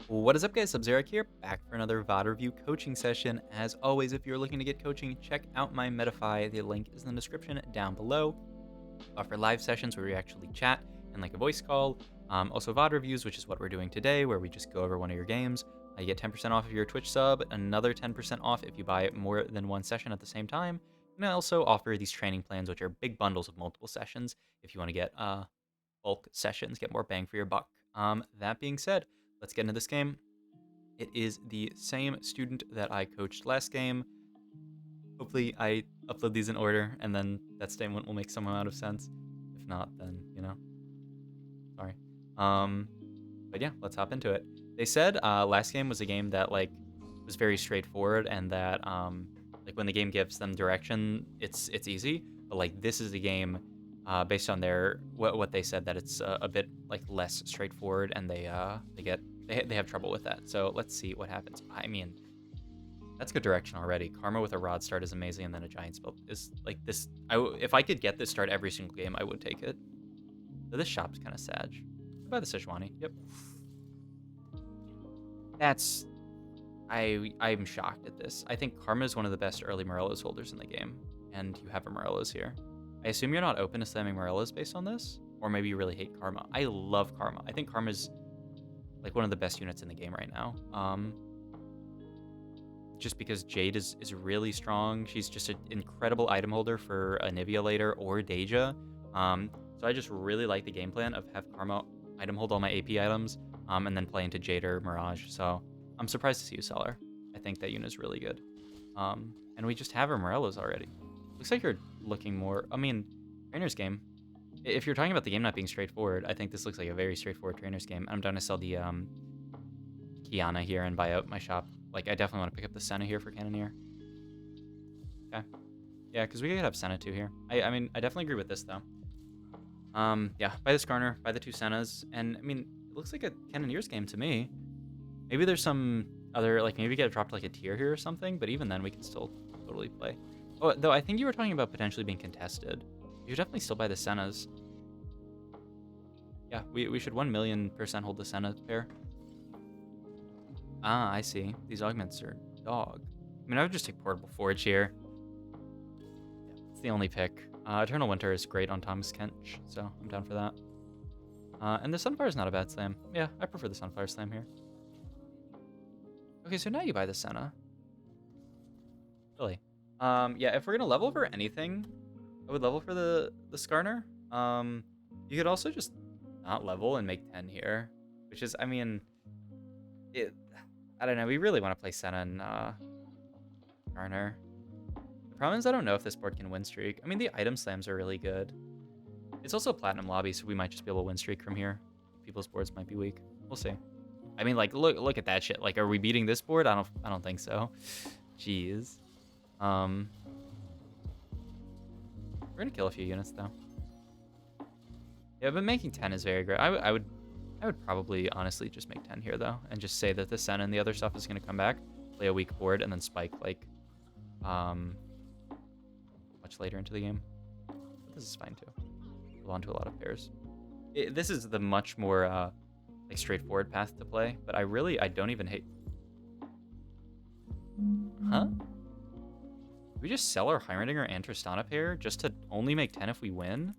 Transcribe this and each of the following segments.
What is up, guys? Sub-Zero here, back for another VOD review coaching session. As always, if you're looking to get coaching, check out my Medify. The link is in the description down below. Offer live sessions where we actually chat and like a voice call. Also VOD reviews, which is what we're doing today, where we just go over one of your games. You get 10% off of your Twitch sub, another 10% off if you buy more than one session at the same time. And I also offer these training plans, which are big bundles of multiple sessions if you want to get bulk sessions, get more bang for your buck. That being said, let's get into this game. It is the same student that I coached last game. Hopefully I upload these in order, and then that statement will make some amount of sense. If not, then, sorry. But yeah, let's hop into it. They said last game was a game that, like, was very straightforward, and that, like, when the game gives them direction, it's easy. But, like, this is a game based on their what they said, that it's a bit like less straightforward, and they have trouble with that. So let's see what happens. I mean, that's good direction already. Karma with a rod start is amazing, and then a giant spell is like this. If I could get this start every single game, I would take it. So this shop's kind of sad. Buy the Sejuani. Yep. That's I'm shocked at this. I think Karma is one of the best early Morello's holders in the game, and you have a Morello's here. I assume you're not open to slamming Morello's based on this, or maybe you really hate Karma. I love Karma. I think Karma's like one of the best units in the game right now. Just because Jade is really strong. She's just an incredible item holder for Anivia later or Deja. So I just really like the game plan of have Karma item hold all my AP items, and then play into Jade or Mirage. So I'm surprised to see you sell her. I think that unit is really good. And we just have her Morello's already. Looks like you're looking more, I mean, trainer's game. If you're talking about the game not being straightforward, I think this looks like a very straightforward trainer's game. I'm trying to sell the Kiana here and buy out my shop. Like, I definitely want to pick up the Senna here for Cannoneer. Okay. Yeah, because we could have Senna too here. I mean, I definitely agree with this, though. Yeah, buy the Skarner, buy the two Sennas. And, I mean, it looks like a Cannoneer's game to me. Maybe there's some other, like, maybe get dropped like a tier here or something, but even then we can still totally play. Oh, though I think you were talking about potentially being contested. You should definitely still buy the Sennas. Yeah, we should 1,000,000% hold the Senna pair. Ah, I see. These augments are dog. I mean, I would just take Portable Forge here. Yeah, it's the only pick. Eternal Winter is great on Thomas Kench, so I'm down for that. And the Sunfire is not a bad slam. Yeah, I prefer the Sunfire slam here. Okay, so now you buy the Senna. Really? Yeah, if we're gonna level for anything, I would level for the Skarner. You could also just not level and make 10 here, which is, I mean, I don't know. We really want to play Senna and Skarner. The problem is I don't know if this board can win streak. I mean, the item slams are really good. It's also a platinum lobby, so we might just be able to win streak from here. People's boards might be weak. We'll see. I mean, like, look at that shit. Like, are we beating this board? I don't think so. Jeez. We're gonna kill a few units though. Yeah, but making 10 is very great. I would probably honestly just make 10 here though, and just say that the Senna and the other stuff is gonna come back, play a weak board, and then spike like much later into the game. But this is fine too. Hold on to a lot of pairs. This is the much more like straightforward path to play, but I don't even hate. Huh? We just sell our Heimerdinger and Tristana pair just to only make 10 if we win?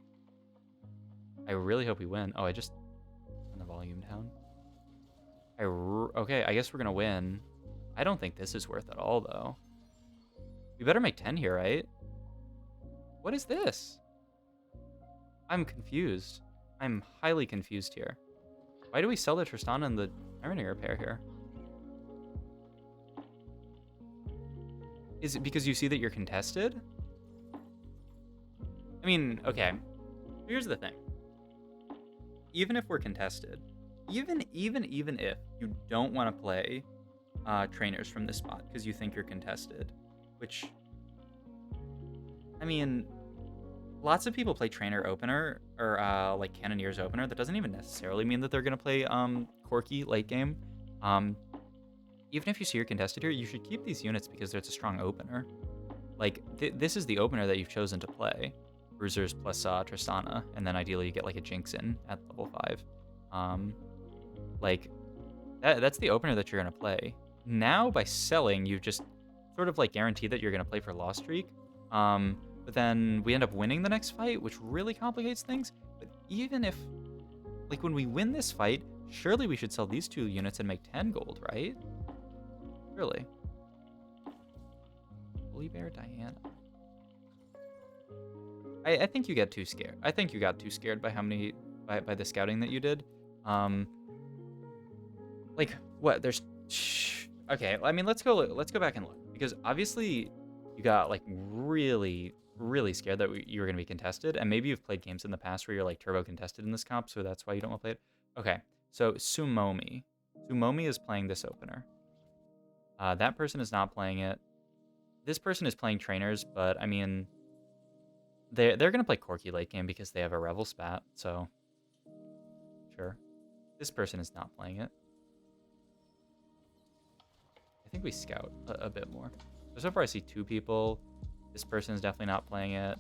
I really hope we win. Oh, I just turned the volume down. Okay, I guess we're gonna win. I don't think this is worth it all, though. We better make 10 here, right? What is this? I'm confused. I'm highly confused here. Why do we sell the Tristana and the Heimerdinger pair here? Is it because you see that you're contested? I mean, okay. Here's the thing. Even if we're contested, even if you don't want to play trainers from this spot because you think you're contested, which, I mean, lots of people play trainer opener or like Cannoneer's opener. That doesn't even necessarily mean that they're gonna play Corki late game. Even if you see you're contested here, you should keep these units because it's a strong opener. Like, this is the opener that you've chosen to play. Bruisers plus Tristana, and then ideally you get like a Jinx in at level 5. Like, That's the opener that you're gonna play. Now by selling, you just sort of like guarantee that you're gonna play for loss streak. But then we end up winning the next fight, which really complicates things. But even if, like, when we win this fight, surely we should sell these 2 units and make 10 gold, right? Surely. Holy Bear Diana. I think you get too scared. I think you got too scared by how many by the scouting that you did. Like what? There's okay. I mean, let's go back and look, because obviously you got like really scared that you were gonna be contested, and maybe you've played games in the past where you're like turbo contested in this comp, so that's why you don't want to play it. Okay, so Sumomi is playing this opener. That person is not playing it. This person is playing trainers, but I mean, they're gonna play Corki late game because they have a Revel spat. So sure, this person is not playing it. I think we scout a bit more. So far I see 2 people. This person is definitely not playing it.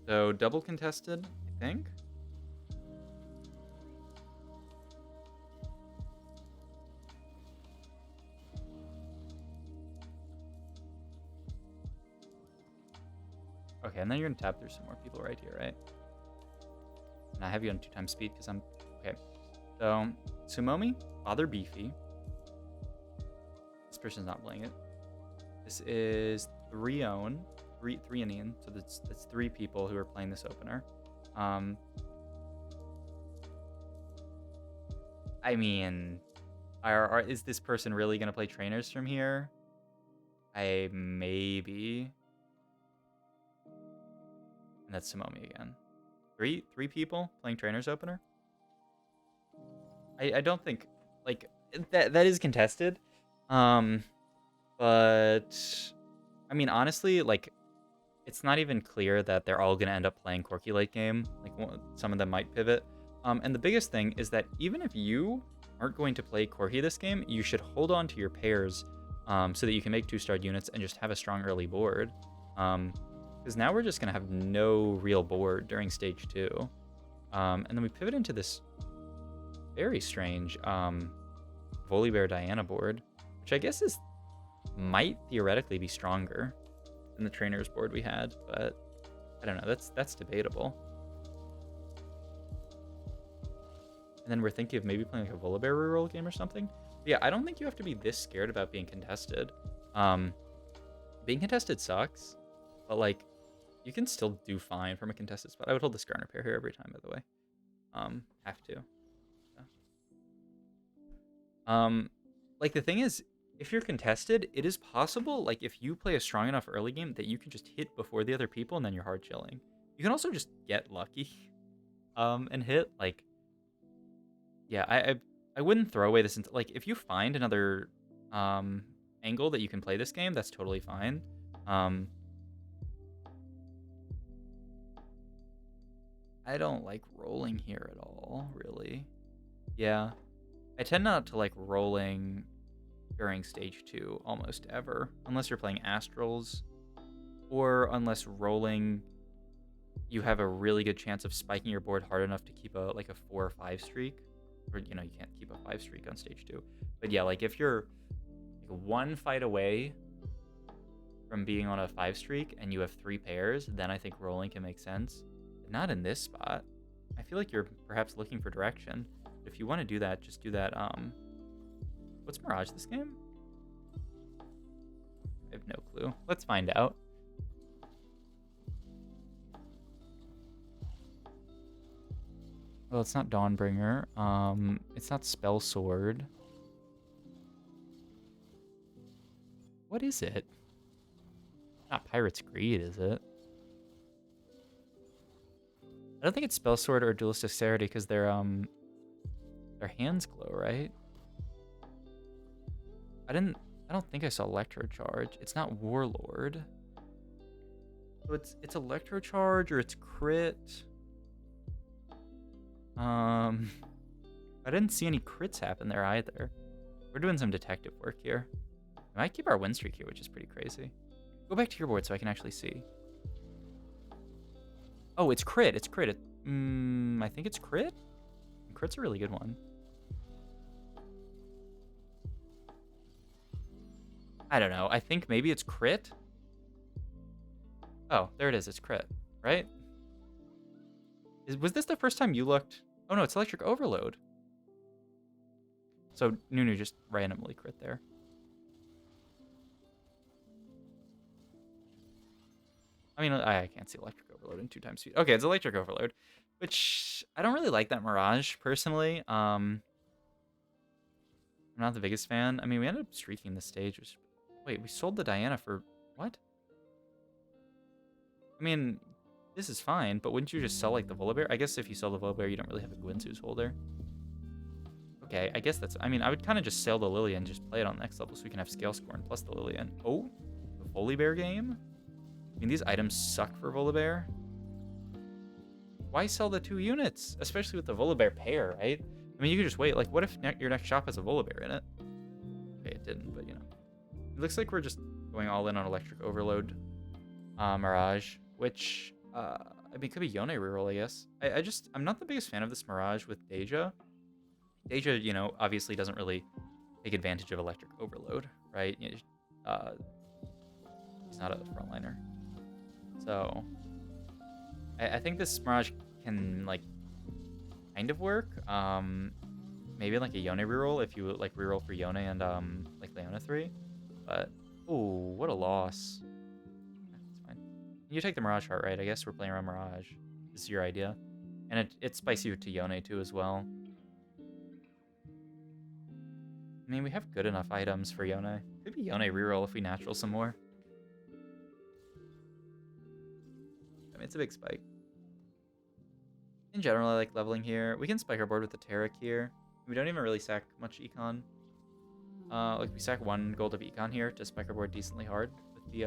So double contested, I think. Okay, and then you're gonna tab through some more people right here, right? And I have you on 2 times speed because I'm okay. So Sumomi, Father Beefy. This person's not playing it. This is 3 Indian. So that's 3 people who are playing this opener. I mean, is this person really gonna play trainers from here? Maybe. And that's Sumomi again. Three people playing trainers opener. I don't think like that is contested. But I mean, honestly, like, it's not even clear that they're all gonna end up playing Corki late game. Like, some of them might pivot. And the biggest thing is that even if you aren't going to play Corki this game, you should hold on to your pairs, so that you can make 2-star units and just have a strong early board. Because now we're just gonna have no real board during stage 2. And then we pivot into this very strange Volibear Diana board, which I guess might theoretically be stronger than the trainers board we had, but I don't know. That's debatable. And then we're thinking of maybe playing like a Volibear reroll game or something. But yeah, I don't think you have to be this scared about being contested. Being contested sucks, but like, you can still do fine from a contested spot. I would hold the Skarner pair here every time, by the way. Have to. Yeah. Like, the thing is, if you're contested, it is possible, like, if you play a strong enough early game, that you can just hit before the other people and then you're hard chilling. You can also just get lucky and hit. Like, yeah, I wouldn't throw away this. Like, if you find another angle that you can play this game, that's totally fine. I don't like rolling here at all, really. Yeah. I tend not to like rolling during stage 2 almost ever, unless you're playing Astrals, or unless rolling, you have a really good chance of spiking your board hard enough to keep a 4 or 5 streak, or you can't keep a 5 streak on stage 2. But yeah, like, if you're like 1 fight away from being on a 5 streak and you have 3 pairs, then I think rolling can make sense. But not in this spot. I feel like you're perhaps looking for direction. If you want to do that, just do that. What's Mirage this game? I have no clue. Let's find out. Well, it's not Dawnbringer. It's not Spell Sword. What is it? Not Pirate's Greed, is it? I don't think it's Spell Sword or Duelist Dexterity, because their hands glow, right? I don't think I saw Electro Charge. It's not Warlord. So it's Electro Charge or it's crit. I didn't see any crits happen there either. We're doing some detective work here. We might keep our win streak here, which is pretty crazy. Go back to your board so I can actually see. Oh, it's crit. It's crit. I think it's crit. crit's a really good one. I don't know. I think maybe it's crit. Oh, there it is. It's crit, right? Was this the first time you looked? Oh no, it's electric overload. So Nunu just randomly crit there. I mean, I can't see electric overload in 2 times speed. Okay, it's electric overload, which I don't really like that Mirage personally. I'm not the biggest fan. I mean, we ended up streaking the stage. Wait, we sold the Diana for what? I mean, this is fine, but wouldn't you just sell like the Volibear? I guess if you sell the Volibear, you don't really have a Gwynzoo's holder. Okay, I guess that's... I mean, I would kind of just sell the Lillian and just play it on next level so we can have Scale Scorn plus the Lillian. Oh, the Volibear game? I mean, these items suck for Volibear. Why sell the 2 units? Especially with the Volibear pair, right? I mean, you could just wait. Like, what if your next shop has a Volibear in it? Okay, it didn't, but you know. It looks like we're just going all in on Electric Overload Mirage, which, I mean, could be Yone reroll, I guess. I'm not the biggest fan of this Mirage with Deja. Deja, you know, obviously doesn't really take advantage of Electric Overload, right? He's not a frontliner. So, I think this Mirage can, like, kind of work. Maybe like a Yone reroll if you, like, reroll for Yone and, like, Leona 3. But, ooh, what a loss. That's fine. You take the Mirage heart, right? I guess we're playing around Mirage. This is your idea. And it spikes you to Yone, too, as well. I mean, we have good enough items for Yone. Could be Yone reroll if we natural some more. I mean, it's a big spike. In general, I like leveling here. We can spike our board with the Taric here. We don't even really sack much econ. Like, we sack 1 gold of econ here to spike our board decently hard with the,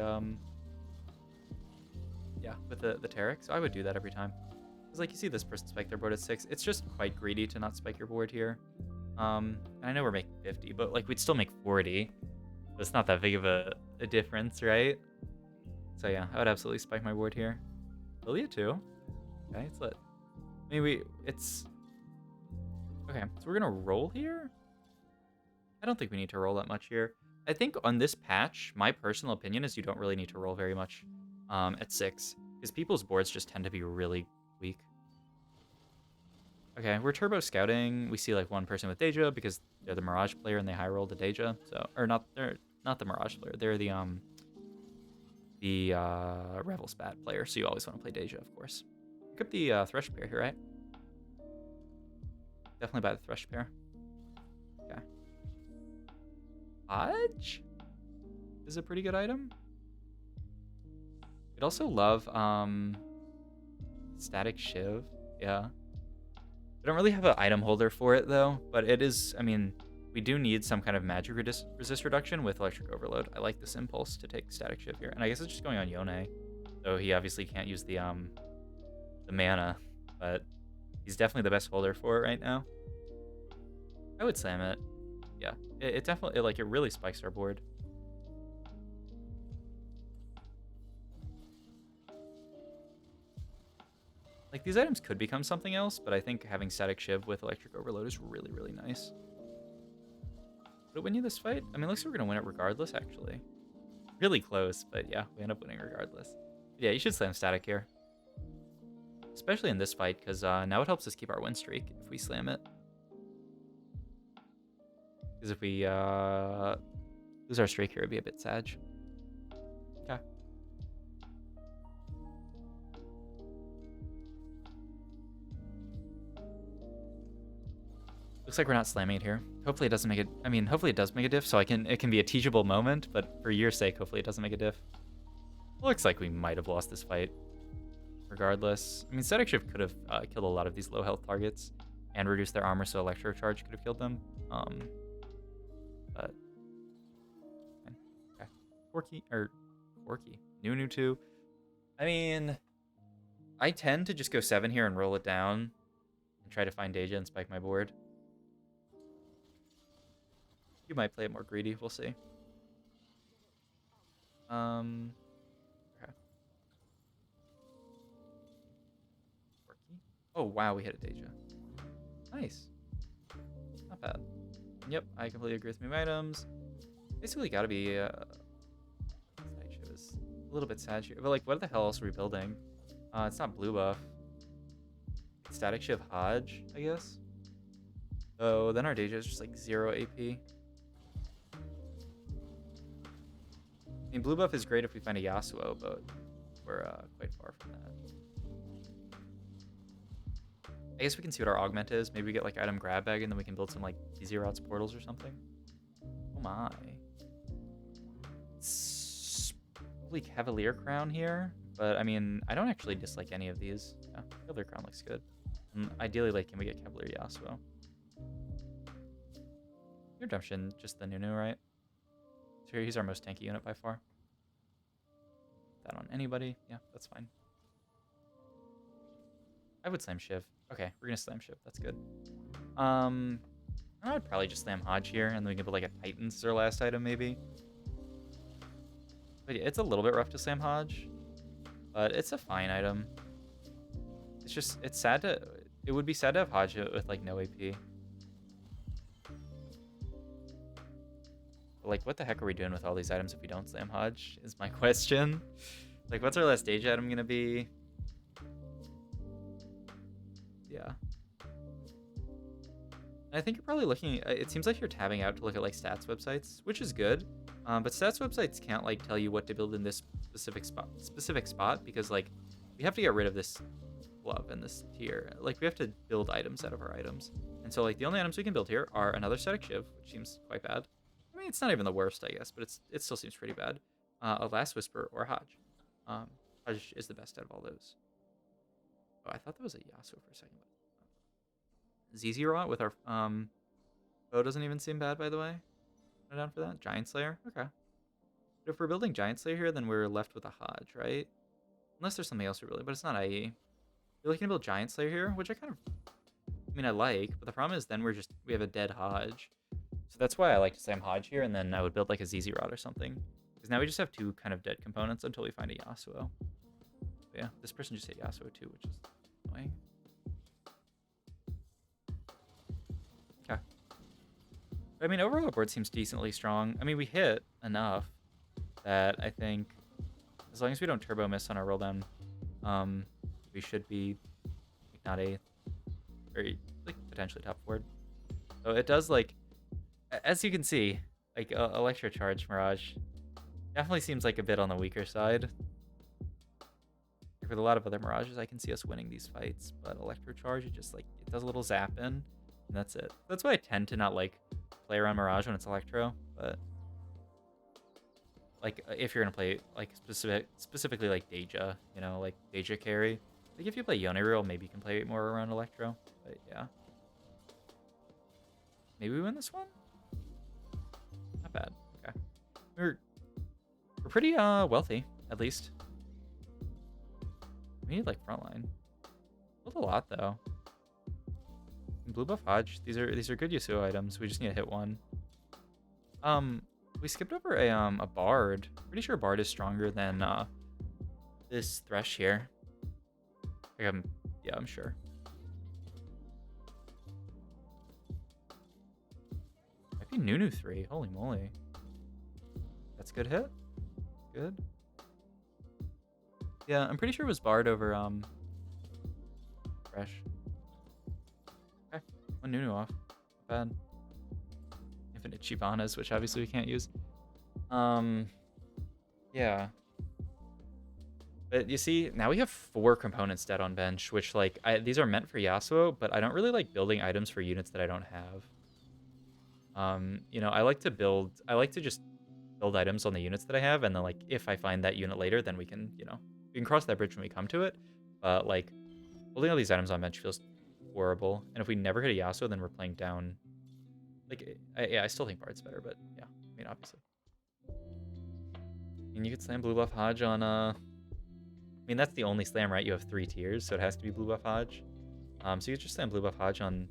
yeah, with the Taric. So I would do that every time. Because, like, you see this person spike their board at 6. It's just quite greedy to not spike your board here. And I know we're making 50, but, like, we'd still make 40. So it's not that big of a difference, right? So, yeah, I would absolutely spike my board here. Lilia, too. Okay, it's lit. I mean, it's... Okay, so we're gonna roll here? I don't think we need to roll that much here. I think on this patch, my personal opinion is you don't really need to roll very much at 6. Because people's boards just tend to be really weak. Okay, we're turbo scouting. We see like 1 person with Deja because they're the Mirage player and they high rolled a Deja. So, or not, they're not the Mirage player. They're the Revel Spat player. So you always want to play Deja, of course. Pick up the Thresh pair here, right? Definitely buy the Thresh pair. Okay. Hodge is a pretty good item. We'd also love Static Shiv. Yeah. We don't really have an item holder for it though, but it is, I mean, we do need some kind of magic resist reduction with Electric Overload. I like this impulse to take Static Shiv here. And I guess it's just going on Yone. So he obviously can't use the mana, but he's definitely the best holder for it right now. I would slam it. Yeah, it definitely, like, it really spikes our board. Like, these items could become something else, but I think having Static Shiv with Electric Overload is really, really nice. Would it win you this fight? I mean, it looks like we're gonna win it regardless, actually. Really close, but yeah, we end up winning regardless. Yeah, you should slam Static here. Especially in this fight, because now it helps us keep our win streak if we slam it. Because if we lose our streak here, it'd be a bit sad. Okay. Looks like we're not slamming it here. Hopefully it doesn't make it... I mean, hopefully it does make a diff, so it can be a teachable moment, but for your sake, hopefully it doesn't make a diff. Looks like we might have lost this fight. Regardless. I mean, Static Shiv could have killed a lot of these low health targets and reduced their armor, so Electro Charge could have killed them. But... Okay. Forky. Nunu 2. I mean, I tend to just go 7 here and roll it down and try to find Deja and spike my board. You might play it more greedy. We'll see. Okay. Oh, wow, we hit a Deja. Nice. Not bad. Yep, I completely agree with my items. Basically gotta be, side shiv is a little bit sad here. But like, what the hell else are we building? It's not blue buff. It's static shiv Hodge, I guess. So then our Deja is just like 0 AP. I mean, blue buff is great if we find a Yasuo, but we're quite far from that. I guess we can see what our augment is. Maybe we get like item grab bag and then we can build some like easy routes portals or something. Oh my. It's probably Cavalier Crown here, but I mean, I don't actually dislike any of these. Yeah, Cavalier Crown looks good. And ideally, like, can we get Cavalier Yasuo? Redemption, just the Nunu, right? So he's our most tanky unit by far. That on anybody. Yeah, that's fine. I would slam Shiv. Okay, we're gonna slam Shiv. That's good. I would probably just slam Hodge here, and then we can put like a Titans as our last item, maybe. But yeah, it's a little bit rough to slam Hodge, but it's a fine item. It's just, it's sad to, it would be sad to have Hodge with like no AP. But like, what the heck are we doing with all these items if we don't slam Hodge, is my question. Like, what's our last stage item gonna be? Yeah. I think you're probably looking, it seems like you're tabbing out to look at like stats websites, which is good. But stats websites can't like tell you what to build in this specific spot because like we have to get rid of this glove and this tier. Like we have to build items out of our items. And so like the only items we can build here are another static Shiv, which seems quite bad. I mean, it's not even the worst, I guess, but it still seems pretty bad. A Last Whisper or Hodge. Hodge is the best out of all those. Oh, I thought that was a Yasuo for a second. ZZ Rot with our bow doesn't even seem bad, by the way. I'm down for that. Giant Slayer, okay. But if we're building Giant Slayer here, then we're left with a Hodge, right? Unless there's something else we're building, but it's not IE. We're looking to build Giant Slayer here, which I kind of, I mean, I like, but the problem is then we have a dead Hodge. So that's why I like to slam Hodge here, and then I would build like a ZZ Rod or something. Because now we just have two kind of dead components until we find a Yasuo. But yeah, this person just hit Yasuo too, which is annoying. Okay. But, I mean, overall the board seems decently strong. I mean, we hit enough that I think as long as we don't turbo miss on our roll down, we should be like, not a very like potentially top board. So it does like, as you can see, like Electro Charge Mirage definitely seems like a bit on the weaker side. With a lot of other Mirages, I can see us winning these fights, but Electro Charge, it just like, it does a little zap in, and that's it. That's why I tend to not like play around Mirage when it's Electro, but like if you're gonna play like specifically like Deja, you know, like Deja carry. Like if you play Yone Reroll, maybe you can play more around Electro, but yeah. Maybe we win this one? Not bad. Okay. We're pretty wealthy, at least. We need like frontline. Built a lot though. Blue buff Hodge. These are good Yasuo items. We just need to hit one. We skipped over a Bard. Pretty sure Bard is stronger than this Thresh here. Like yeah, I'm sure. Might be Nunu 3. Holy moly. That's a good hit. Good. Yeah, I'm pretty sure it was Bard over Thresh. Okay, one Nunu off. Not bad. Infinite Chivanas, which obviously we can't use. Yeah. But you see, now we have 4 components dead on bench, which like these are meant for Yasuo, but I don't really like building items for units that I don't have. You know, I like to just build items on the units that I have, and then like if I find that unit later, then we can, you know, we can cross that bridge when we come to it. But like building all these items on bench feels horrible. And if we never hit a Yasuo, then we're playing down. Like, yeah, I still think Bard's better, but yeah, I mean, obviously. And you could slam blue buff Hodge on, I mean, that's the only slam, right? You have 3 tiers, so it has to be blue buff Hodge. So you could just slam blue buff Hodge on,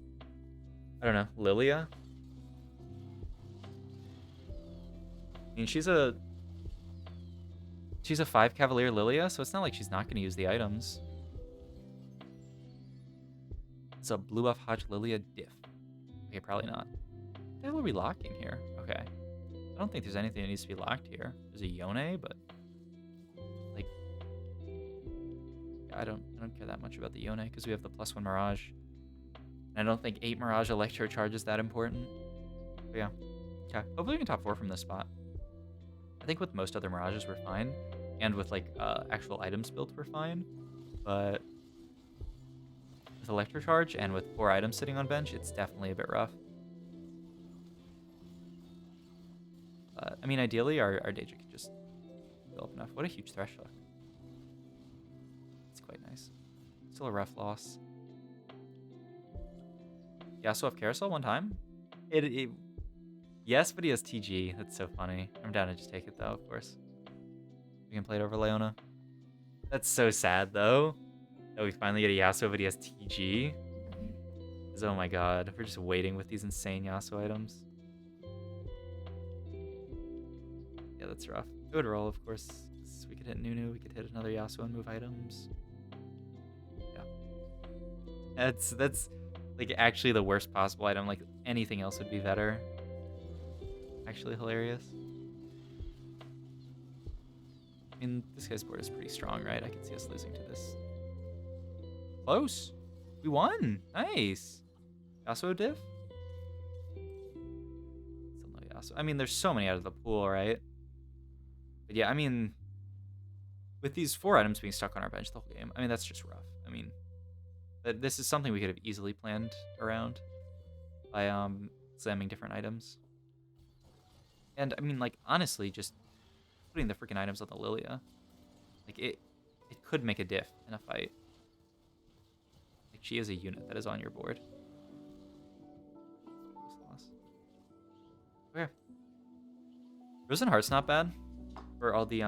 I don't know, Lilia. I mean, she's a 5 Cavalier Lilia, so it's not like she's not going to use the items. What's up, Blue Buff Hodge Lilia diff? Okay, probably not. What the hell are we locking here? Okay. I don't think there's anything that needs to be locked here. There's a Yone, but like yeah, I don't care that much about the Yone because we have the +1 Mirage. And I don't think 8 Mirage Electro Charge is that important. But yeah. Okay. Hopefully we can top 4 from this spot. I think with most other Mirages we're fine. And with like actual items built we're fine. But with Electro Charge and with 4 items sitting on bench, it's definitely a bit rough. I mean, ideally, our Daedra could just fill up enough. What a huge Thresh Hook. It's quite nice. Still a rough loss. Yasuo off Carousel one time? Yes, but he has TG. That's so funny. I'm down to just take it, though, of course. We can play it over Leona. That's so sad, though. That we finally get a Yasuo, but he has TG. Oh my god. We're just waiting with these insane Yasuo items. Yeah, that's rough. It would roll, of course. We could hit Nunu, we could hit another Yasuo and move items. Yeah. That's like actually the worst possible item. Like anything else would be better. Actually hilarious. I mean, this guy's board is pretty strong, right? I can see us losing to this. Close. We won. Nice. Yasuo diff? Still no Yasuo. I mean, there's so many out of the pool, right? But yeah, I mean, with these 4 items being stuck on our bench the whole game, I mean, that's just rough. I mean, this is something we could have easily planned around by slamming different items. And I mean, like, honestly, just putting the freaking items on the Lilia, like, it could make a diff in a fight. Like, she is a unit that is on your board. Okay. Risen Heart's not bad for all the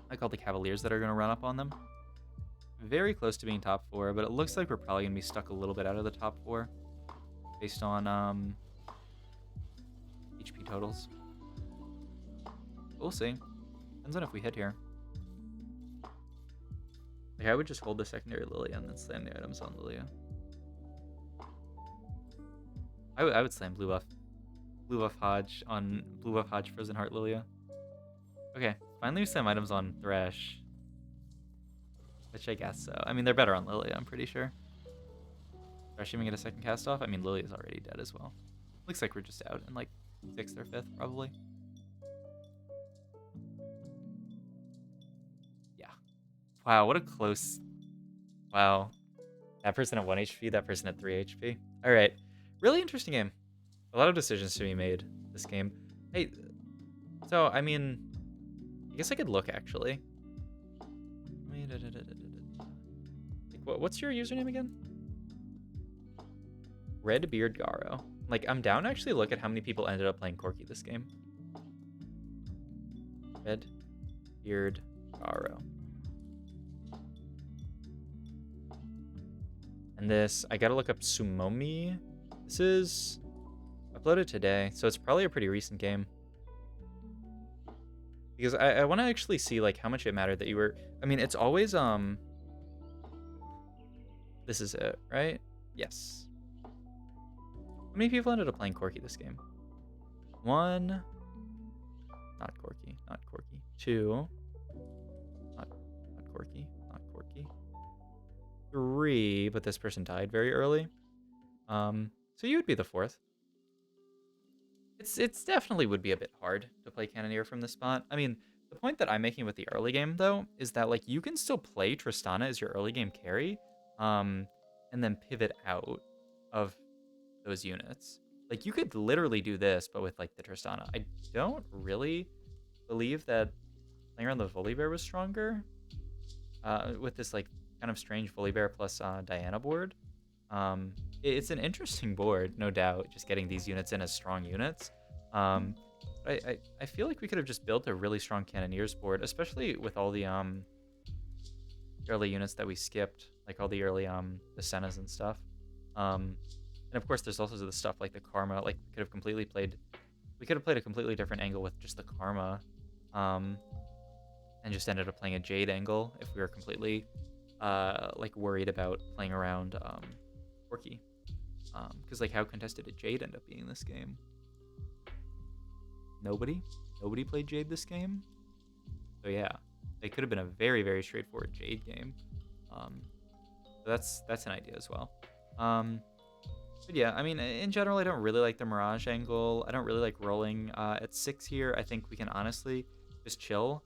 like all the Cavaliers that are gonna run up on them. Very close to being top 4, but it looks like we're probably gonna be stuck a little bit out of the top 4 based on HP totals. We'll see. Depends on if we hit here. Like, I would just hold the secondary Lilia and then slam the items on Lilia. I would slam Blue Buff Hodge on Blue Buff Hodge Frozen Heart Lilia. Okay, finally we slam items on Thresh. Which I guess so. I mean, they're better on Lilia, I'm pretty sure. Thresh even get a second cast off? I mean, Lilia's already dead as well. Looks like we're just out in like 6th or 5th, probably. Yeah. Wow, what a close... Wow. That person at 1 HP, that person at 3 HP. Alright. Really interesting game. A lot of decisions to be made this game. Hey, so, I mean... I guess I could look, actually. Like, what's your username again? Redbeard Garo. Like, I'm down to actually look at how many people ended up playing Corki this game. Redbeard Garo. And this, I gotta look up Sumomi. This is uploaded today, so it's probably a pretty recent game. Because I want to actually see, like, how much it mattered that you were... I mean, it's always, This is it, right? Yes. How many people ended up playing Corki this game? 1. Not Corki. Not Corki. 2. Not Corki. Not Corki. 3. But this person died very early. So you would be the 4th. It's definitely would be a bit hard to play Cannoneer from this spot. I mean, the point that I'm making with the early game, though, is that, like, you can still play Tristana as your early game carry, and then pivot out of those units. Like, you could literally do this, but with, like, the Tristana. I don't really believe that playing around the Volibear was stronger, with this, like, kind of strange Volibear plus Diana board. It's an interesting board, no doubt, just getting these units in as strong units. I feel like we could have just built a really strong Cannoneers board, especially with all the early units that we skipped, like all the early the Sennas and stuff. And of course, there's also the stuff like the Karma. Like, we could have played a completely different angle with just the Karma, and just ended up playing a Jade angle if we were completely like worried about playing around Porky. Because like how contested did Jade end up being this game? Nobody played Jade this game. So yeah, it could have been a very, very straightforward Jade game. So that's an idea as well. But yeah, I mean, in general, I don't really like the Mirage angle. I don't really like rolling at 6 here. I think we can honestly just chill.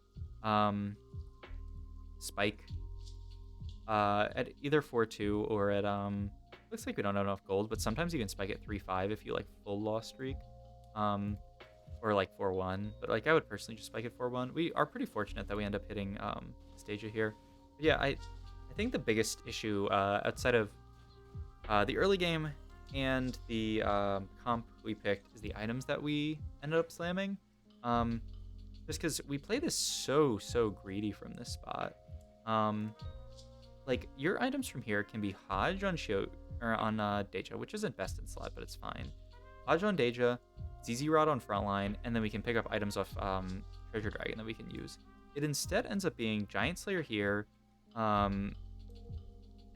Spike at either 4-2 or at looks like we don't have enough gold, but sometimes you can spike at 3-5 if you like full loss streak. Or like 4-1, but like I would personally just spike at 4-1. We are pretty fortunate that we end up hitting Stagia here. But yeah, I think the biggest issue outside of the early game and the comp we picked is the items that we ended up slamming. Just because we play this so greedy from this spot. Like your items from here can be Hodge on Deja, which isn't best in slot, but it's fine. Hodge on Deja, ZZ Rod on frontline, and then we can pick up items off Treasure Dragon that we can use. It instead ends up being Giant Slayer here, and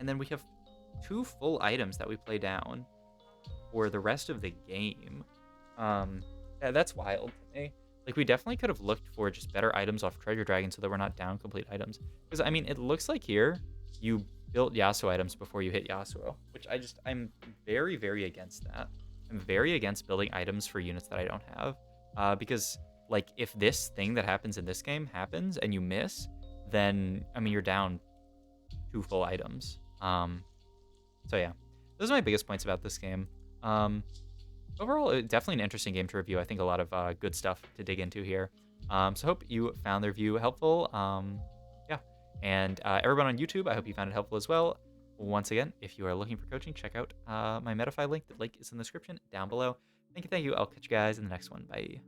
then we have 2 full items that we play down for the rest of the game. Yeah, that's wild to me. Like, we definitely could have looked for just better items off Treasure Dragon so that we're not down complete items. Because, I mean, it looks like here you built Yasuo items before you hit Yasuo, which I'm very, very against that. I'm very against building items for units that I don't have. Because, like, if this thing that happens in this game happens and you miss, then, I mean, you're down 2 full items. So, yeah. Those are my biggest points about this game. Overall, definitely an interesting game to review. I think a lot of good stuff to dig into here. So hope you found the review helpful. Yeah. And everyone on YouTube, I hope you found it helpful as well. Once again, if you are looking for coaching, check out my Metafy link. The link is in the description down below. Thank you. I'll catch you guys in the next one. Bye.